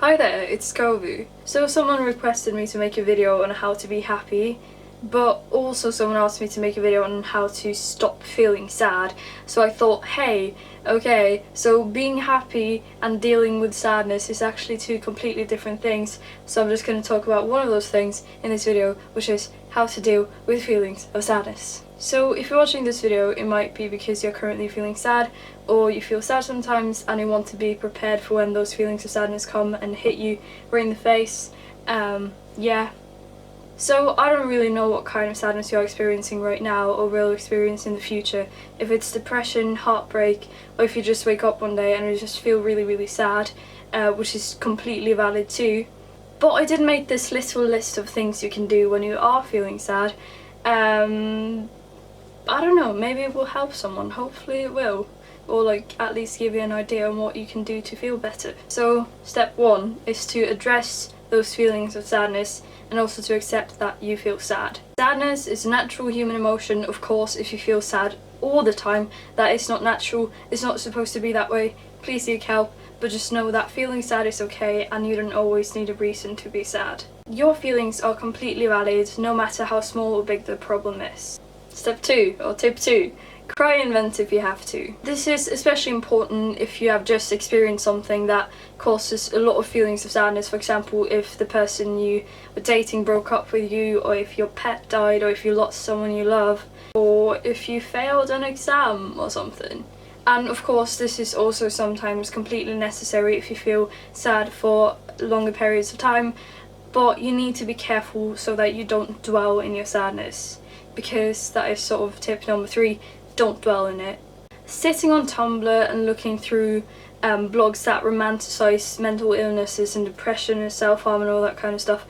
Hi there, it's Kovu. So someone requested me to make a video on how to be happy, but also someone asked me to make a video on how to stop feeling sad. So I thought, hey, okay, so being happy and dealing with sadness is actually two completely different things. So I'm just going to talk about one of those things in this video, which is how to deal with feelings of sadness. So if you're watching this video, it might be because you're currently feeling sad, or you feel sad sometimes and you want to be prepared for when those feelings of sadness come and hit you right in the face. Yeah. So I don't really know what kind of sadness you're experiencing right now or will experience in the future. If it's depression, heartbreak, or if you just wake up one day and you just feel really, really sad, which is completely valid too. But I did make this little list of things you can do when you are feeling sad. I don't know, maybe it will help someone, hopefully it will. Or like at least give you an idea on what you can do to feel better. So step one is to address those feelings of sadness and also to accept that you feel sad. Sadness is a natural human emotion, of course. If you feel sad all the time, that is not natural, it's not supposed to be that way. Please seek help, but just know that feeling sad is okay and you don't always need a reason to be sad. Your feelings are completely valid, no matter how small or big the problem is. Step 2, or tip 2, cry and vent if you have to. This is especially important if you have just experienced something that causes a lot of feelings of sadness. For example, if the person you were dating broke up with you, or if your pet died, or if you lost someone you love, or if you failed an exam or something. And of course, this is also sometimes completely necessary if you feel sad for longer periods of time, but you need to be careful so that you don't dwell in your sadness. Because that is sort of tip number 3, don't dwell in it. Sitting on Tumblr and looking through blogs that romanticize mental illnesses and depression and self-harm and all that kind of stuff,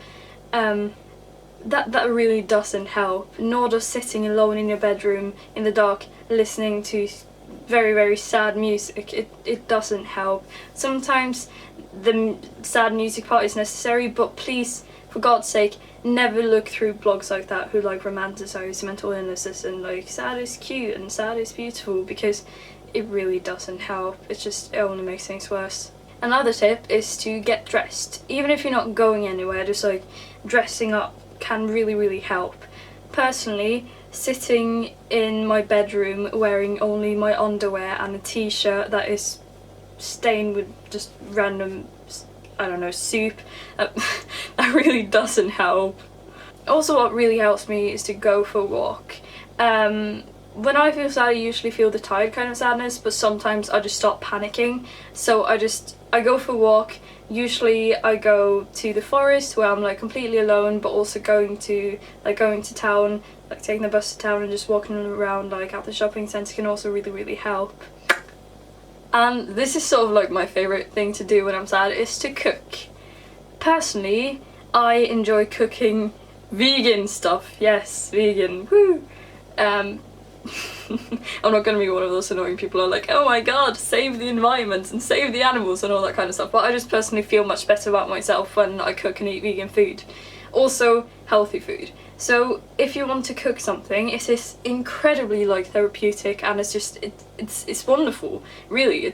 that really doesn't help. Nor does sitting alone in your bedroom in the dark listening to very, very sad music. It doesn't help. Sometimes the sad music part is necessary, but please, for God's sake, never look through blogs like that who like romanticize mental illnesses and like sad is cute and sad is beautiful, because it really doesn't help. It only makes things worse. Another tip is to get dressed. Even if you're not going anywhere, just like dressing up can really, really help. Personally, sitting in my bedroom wearing only my underwear and a t-shirt that is stained with just random, I don't know, soup, that really doesn't help. Also, what really helps me is to go for a walk. When I feel sad, I usually feel the tired kind of sadness, but sometimes I just start panicking. So I go for a walk. Usually I go to the forest where I'm like completely alone, but also going to town, like taking the bus to town and just walking around like at the shopping centre can also really, really help. And this is sort of like my favourite thing to do when I'm sad, is to cook. Personally, I enjoy cooking vegan stuff. Yes, vegan, woo! I'm not going to be one of those annoying people who are like, oh my god, save the environment and save the animals and all that kind of stuff, but I just personally feel much better about myself when I cook and eat vegan food. Also, healthy food. So if you want to cook something, it is incredibly like therapeutic, and it's wonderful. Really,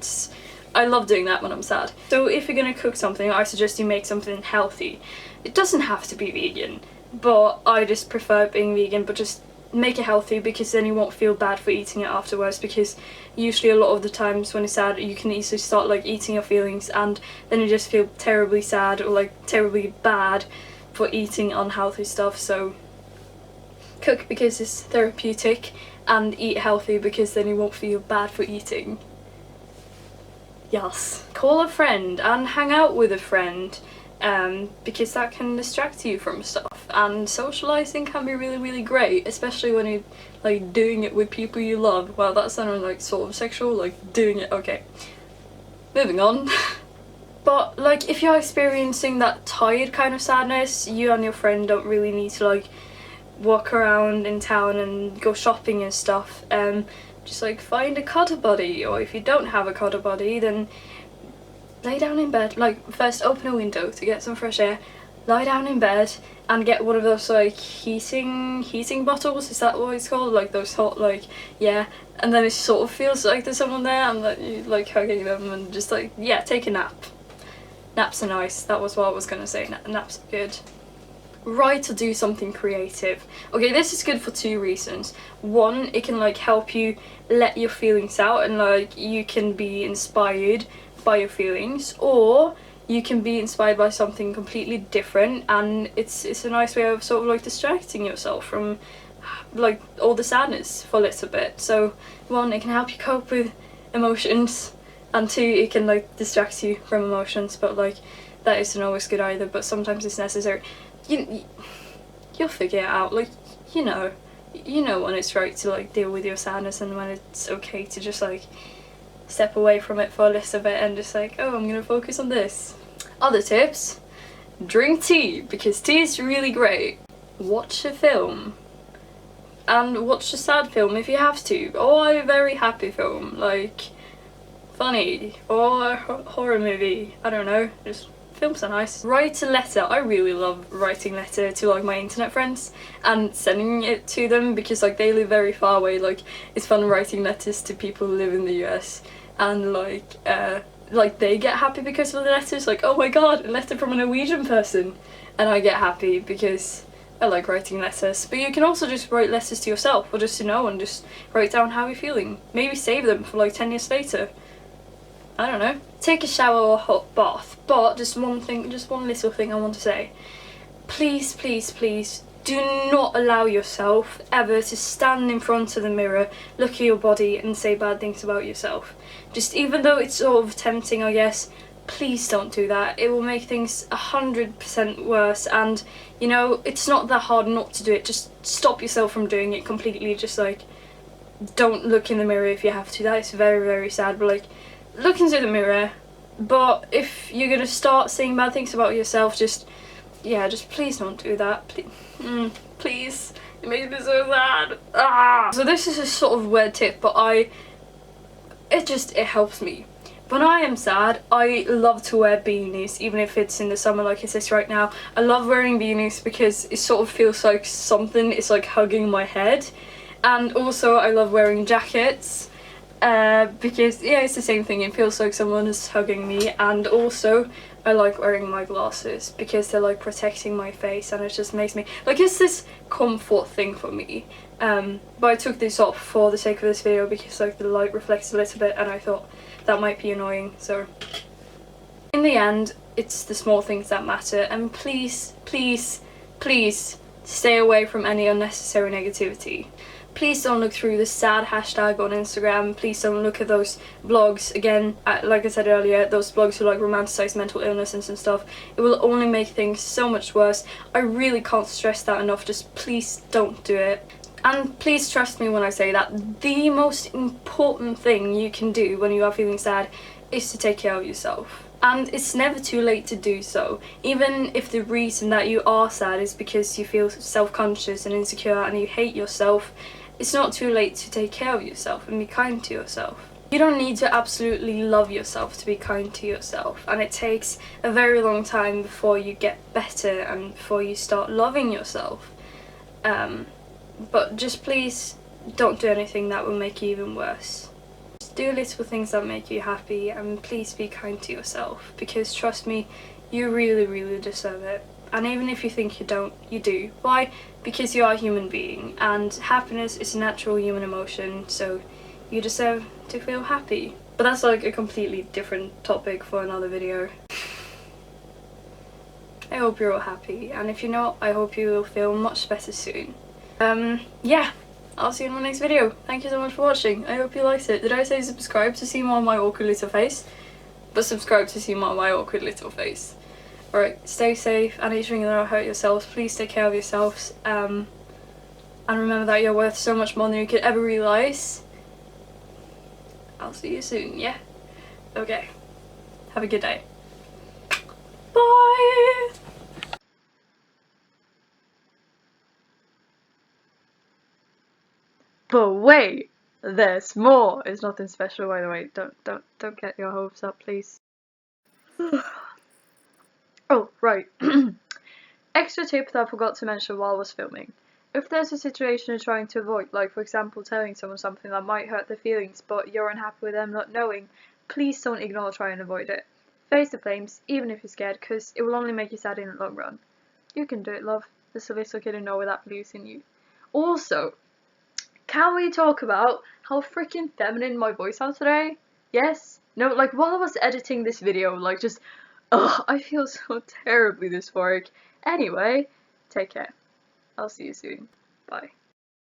I love doing that when I'm sad. So if you're gonna cook something, I suggest you make something healthy. It doesn't have to be vegan, but I just prefer being vegan, but just make it healthy, because then you won't feel bad for eating it afterwards, because usually a lot of the times when you're sad you can easily start like eating your feelings and then you just feel terribly sad or like terribly bad for eating unhealthy stuff. So cook because it's therapeutic, and eat healthy because then you won't feel bad for eating. Yes. Call a friend and hang out with a friend, because that can distract you from stuff, and socializing can be really, really great, especially when you're like doing it with people you love. Well, that sounded like sort of sexual, like doing it, okay. Moving on. But like if you're experiencing that tired kind of sadness, you and your friend don't really need to like walk around in town and go shopping and stuff. Just like find a cuddle buddy, or if you don't have a cuddle buddy, then lay down in bed. Like first open a window to get some fresh air, lie down in bed and get one of those like heating bottles, is that what it's called? Like those hot, like, yeah, and then it sort of feels like there's someone there and that you like hugging them and just like, yeah, take a nap. Naps are nice. That was what I was gonna say. Naps are good. Write or do something creative. Okay, this is good for two reasons. One, it can like help you let your feelings out, and like you can be inspired by your feelings, or you can be inspired by something completely different, and it's a nice way of sort of like distracting yourself from like all the sadness for a little bit. So one, it can help you cope with emotions, and two, it can like distract you from emotions, but like that isn't always good either, but sometimes it's necessary. You'll figure it out, like you know when it's right to like deal with your sadness, and when it's okay to just like step away from it for a little bit and just like, oh, I'm gonna focus on this. Other tips: drink tea, because tea is really great. Watch a film, and watch a sad film if you have to, or a very happy film like funny, or a horror movie. I don't know, just films are nice. Write a letter. I really love writing letter to like my internet friends and sending it to them, because like they live very far away. Like it's fun writing letters to people who live in the US, and like they get happy because of the letters. Like, oh my god, a letter from a Norwegian person, and I get happy because I like writing letters. But you can also just write letters to yourself, or just to know, and just write down how you're feeling. Maybe save them for like 10 years later. I don't know. Take a shower or a hot bath. But just one little thing I want to say. Please, please, please do not allow yourself ever to stand in front of the mirror, look at your body and say bad things about yourself. Just even though it's sort of tempting, I guess, please don't do that. It will make things 100% worse, and you know, it's not that hard not to do it. Just stop yourself from doing it completely. Just like, don't look in the mirror if you have to. That is very, very sad, but like, look into the mirror. But if you're gonna start saying bad things about yourself, just please don't do that. Please. It makes me so sad. So this is a sort of weird tip, but it helps me. When I am sad, I love to wear beanies, even if it's in the summer like it is right now. I love wearing beanies because it sort of feels like something is like hugging my head. And also I love wearing jackets. Because yeah, it's the same thing, it feels like someone is hugging me. And also I like wearing my glasses because they're like protecting my face, and it just makes me like, it's this comfort thing for me. But I took this off for the sake of this video because like the light reflects a little bit, and I thought that might be annoying. So in the end, it's the small things that matter, and please, please, please stay away from any unnecessary negativity. Please don't look through the sad hashtag on Instagram. Please don't look at those blogs. Again, like I said earlier, those blogs who like romanticize mental illness and some stuff. It will only make things so much worse. I really can't stress that enough. Just please don't do it. And please trust me when I say that the most important thing you can do when you are feeling sad is to take care of yourself. And it's never too late to do so. Even if the reason that you are sad is because you feel self-conscious and insecure and you hate yourself, it's not too late to take care of yourself and be kind to yourself. You don't need to absolutely love yourself to be kind to yourself, and it takes a very long time before you get better and before you start loving yourself. But just please don't do anything that will make you even worse. Just do little things that make you happy, and please be kind to yourself, because trust me, you really, really deserve it. And even if you think you don't, you do. Why? Because you are a human being, and happiness is a natural human emotion, so you deserve to feel happy. But that's like a completely different topic for another video. I hope you're all happy, and if you're not, I hope you will feel much better soon. Yeah, I'll see you in my next video. Thank you so much for watching. I hope you liked it. Did I say subscribe to see more of my awkward little face? But subscribe to see more of my awkward little face. Alright, stay safe, and each thing that will hurt yourselves. Please take care of yourselves. And remember that you're worth so much more than you could ever realise. I'll see you soon, yeah? Okay. Have a good day. Bye! But wait, there's more. It's nothing special, by the way. Don't get your hopes up, please. Oh, right. Extra tip that I forgot to mention while I was filming. If there's a situation you're trying to avoid, like for example telling someone something that might hurt their feelings but you're unhappy with them not knowing, please don't ignore or try and avoid it. Face the flames, even if you're scared, because it will only make you sad in the long run. You can do it, love. There's a little kid in Norway that believes in you. Also, can we talk about how freaking feminine my voice sounds today? Yes? No, like while I was editing this video, like just, ugh, I feel so terribly dysphoric. Anyway, take care. I'll see you soon. Bye.